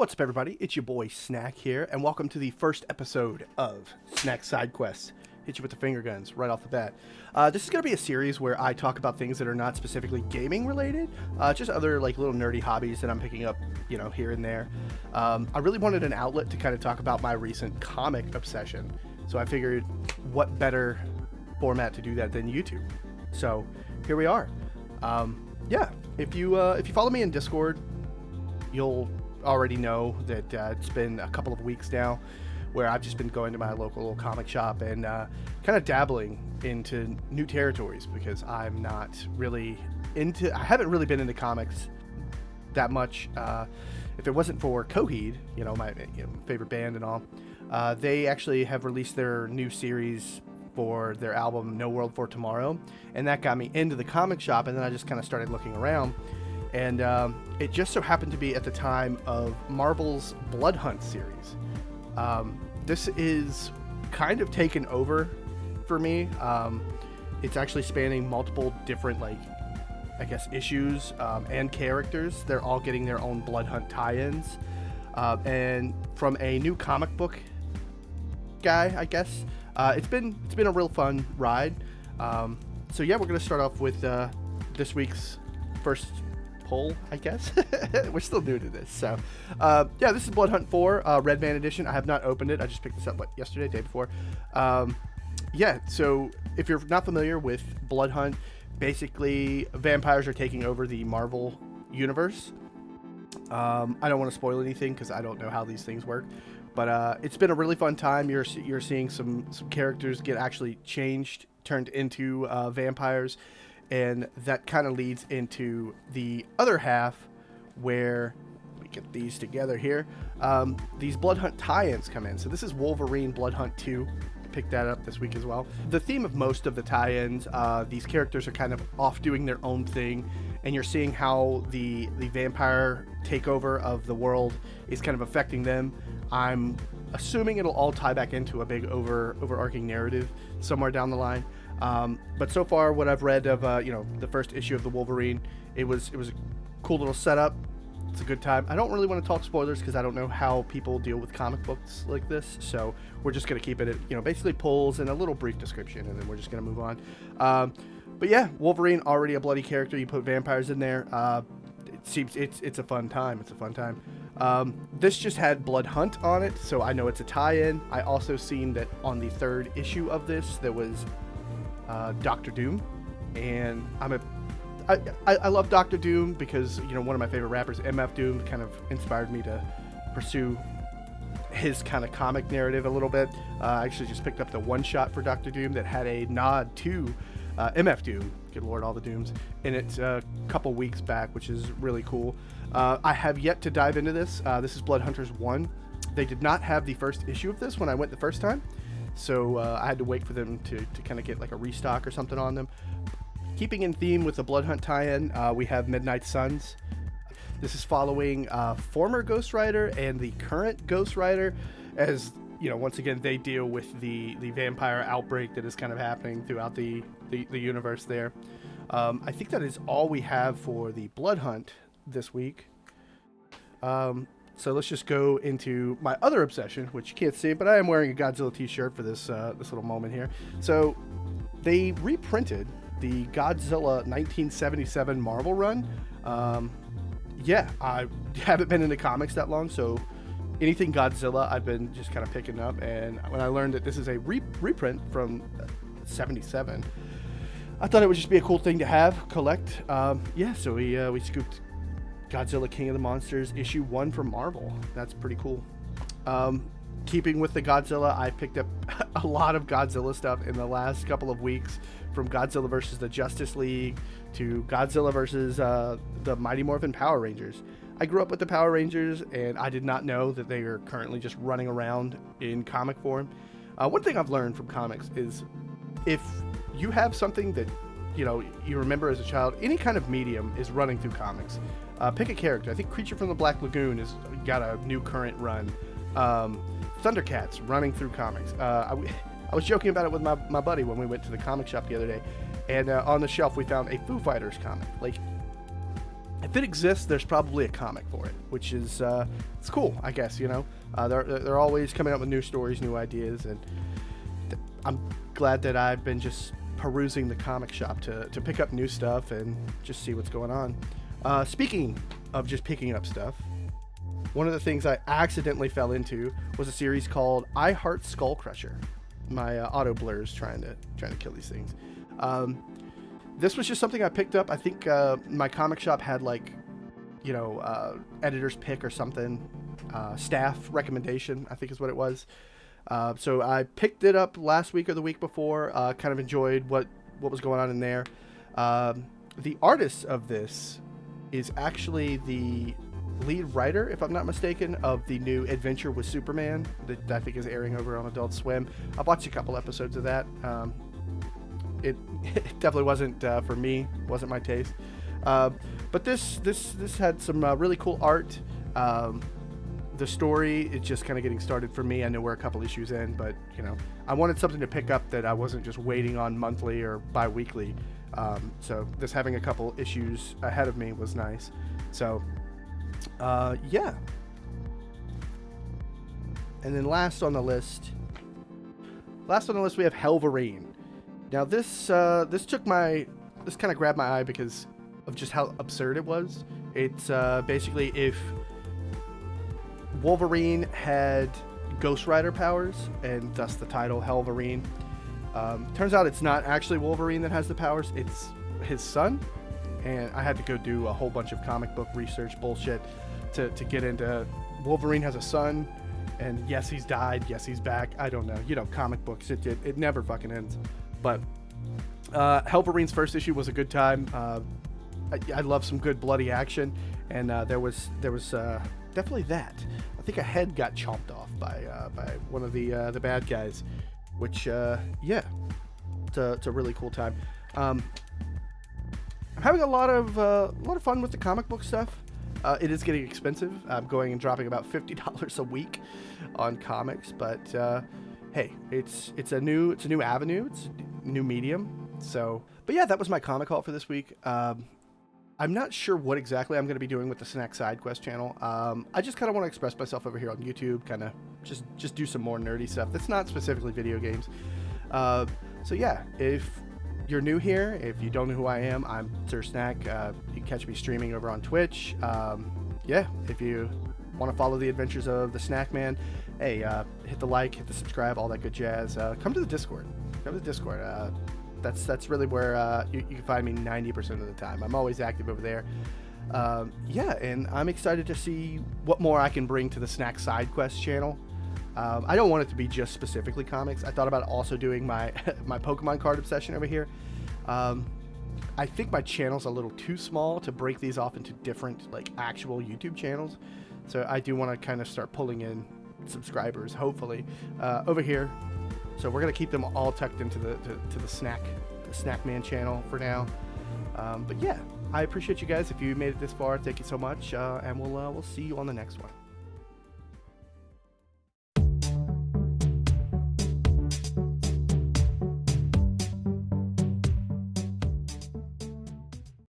What's up, everybody? It's your boy Snack here, and welcome to the first episode of Snack Side Quests. Hit you with the finger guns right off the bat. This is going to be a series where I talk about things that are not specifically gaming related, just other like little nerdy hobbies that I'm picking up, here and there. I really wanted an outlet to kind of talk about my recent comic obsession, so I figured what better format to do that than YouTube. So here we are. If you follow me in Discord, you'll already know that it's been a couple of weeks now where I've just been going to my local comic shop and kind of dabbling into new territories because I'm not really I haven't really been into comics that much. If it wasn't for Coheed, my favorite band and all, they actually have released their new series for their album No World for Tomorrow, and that got me into the comic shop, and then I just kind of started looking around. And it just so happened to be at the time of Marvel's Blood Hunt series. This is kind of taken over for me. It's actually spanning multiple different, issues and characters. They're all getting their own Blood Hunt tie-ins. And from a new comic book guy, I guess, it's been a real fun ride. So yeah, we're going to start off with this week's first poll, I guess. We're still new to this. So this is Blood Hunt 4 Red Man edition. I have not opened it. I just picked this up yesterday, day before. So if you're not familiar with Blood Hunt, basically vampires are taking over the Marvel universe. I don't want to spoil anything because I don't know how these things work, but it's been a really fun time. You're seeing some characters get actually turned into vampires. And that kind of leads into the other half where we get these together here. These Blood Hunt tie-ins come in. So this is Wolverine Blood Hunt 2. Picked that up this week as well. The theme of most of the tie-ins, these characters are kind of off doing their own thing. And you're seeing how the vampire takeover of the world is kind of affecting them. I'm assuming it'll all tie back into a big overarching narrative somewhere down the line. But so far, what I've read of the first issue of the Wolverine, it was a cool little setup. It's a good time. I don't really want to talk spoilers because I don't know how people deal with comic books like this, so we're just gonna keep it at basically pulls and a little brief description, and then we're just gonna move on. But yeah, Wolverine already a bloody character. You put vampires in there. It seems it's a fun time. It's a fun time. This just had Blood Hunt on it, so I know it's a tie-in. I also seen that on the third issue of this there was Doctor Doom, and I love Doctor Doom because one of my favorite rappers, MF Doom, kind of inspired me to pursue his kind of comic narrative a little bit. I actually just picked up the one shot for Doctor Doom that had a nod to MF Doom, good lord, all the Dooms, in it a couple weeks back, which is really cool. I have yet to dive into this. This is Blood Hunters 1. They did not have the first issue of this when I went the first time. So I had to wait for them to kind of get like a restock or something on them. Keeping in theme with the Blood Hunt tie-in, we have Midnight Suns. This is following former Ghost Rider and the current Ghost Rider, as once again they deal with the vampire outbreak that is kind of happening throughout the universe there. I think that is all we have for the Blood Hunt this week. So let's just go into my other obsession, which you can't see, but I am wearing a Godzilla t-shirt for this little moment here. So they reprinted the Godzilla 1977 Marvel run. I haven't been into comics that long, so anything Godzilla I've been just kind of picking up. And when I learned that this is a reprint from 77, I thought it would just be a cool thing to collect. So we scooped Godzilla King of the Monsters issue 1 from Marvel. That's pretty cool. Keeping with the Godzilla, I picked up a lot of Godzilla stuff in the last couple of weeks, from Godzilla versus the Justice League to Godzilla versus the Mighty Morphin Power Rangers. I grew up with the Power Rangers, and I did not know that they are currently just running around in comic form. One thing I've learned from comics is if you have something that you remember as a child, any kind of medium is running through comics. Pick a character. I think Creature from the Black Lagoon has got a new current run. Thundercats running through comics. I was joking about it with my buddy when we went to the comic shop the other day, and on the shelf we found a Foo Fighters comic. if it exists, there's probably a comic for it, which is it's cool, I guess. They're always coming up with new stories, new ideas, and I'm glad that I've been just perusing the comic shop to pick up new stuff and just see what's going on. Speaking of just picking up stuff, one of the things I accidentally fell into was a series called I Heart Skull Crusher. My auto blurs trying to kill these things. This was just something I picked up. I think my comic shop had editor's pick or something, staff recommendation, I think is what it was. So I picked it up last week or the week before. Kind of enjoyed what was going on in there. The artist of this is actually the lead writer, if I'm not mistaken, of the new Adventure with Superman that I think is airing over on Adult Swim. I've watched a couple episodes of that. It definitely wasn't for me. Wasn't my taste. But this had some really cool art. The story is just kind of getting started for me. I know we're a couple issues in, but I wanted something to pick up that I wasn't just waiting on monthly or bi-weekly. So this having a couple issues ahead of me was nice. So yeah. And then last on the list we have Helverine. Now this kind of grabbed my eye because of just how absurd it was. It's basically if Wolverine had Ghost Rider powers, and thus the title Helverine. Turns out it's not actually Wolverine that has the powers, it's his son. And I had to go do a whole bunch of comic book research bullshit to get into Wolverine has a son, and yes, he's died, yes, he's back. I don't know. Comic books, it never fucking ends. But Helverine's first issue was a good time. I love some good bloody action, and there was definitely that. I think a head got chomped off by one of the bad guys, which yeah, it's a really cool time. I'm having a lot of fun with the comic book stuff. It is getting expensive. I'm going and dropping about $50 a week on comics, but hey, it's a new avenue, it's a new medium. So, but yeah, that was my comic haul for this week. I'm not sure what exactly I'm going to be doing with the Snack Side Quest channel. I just kind of want to express myself over here on YouTube, kind of just do some more nerdy stuff that's not specifically video games. So yeah, if you're new here, if you don't know who I am, I'm SirSnack. You can catch me streaming over on Twitch. Yeah, if you want to follow the adventures of the Snack Man, hey, hit the like, hit the subscribe, all that good jazz. Come to the Discord. That's really where you can find me 90% of the time. I'm always active over there. Yeah, and I'm excited to see what more I can bring to the Snack Side Quest channel. I don't want it to be just specifically comics. I thought about also doing my my Pokemon card obsession over here. I think my channel's a little too small to break these off into different actual YouTube channels. So I do want to kind of start pulling in subscribers, hopefully, over here. So we're gonna keep them all tucked into the Snack Man channel for now. But yeah, I appreciate you guys. If you made it this far, thank you so much, and we'll see you on the next one.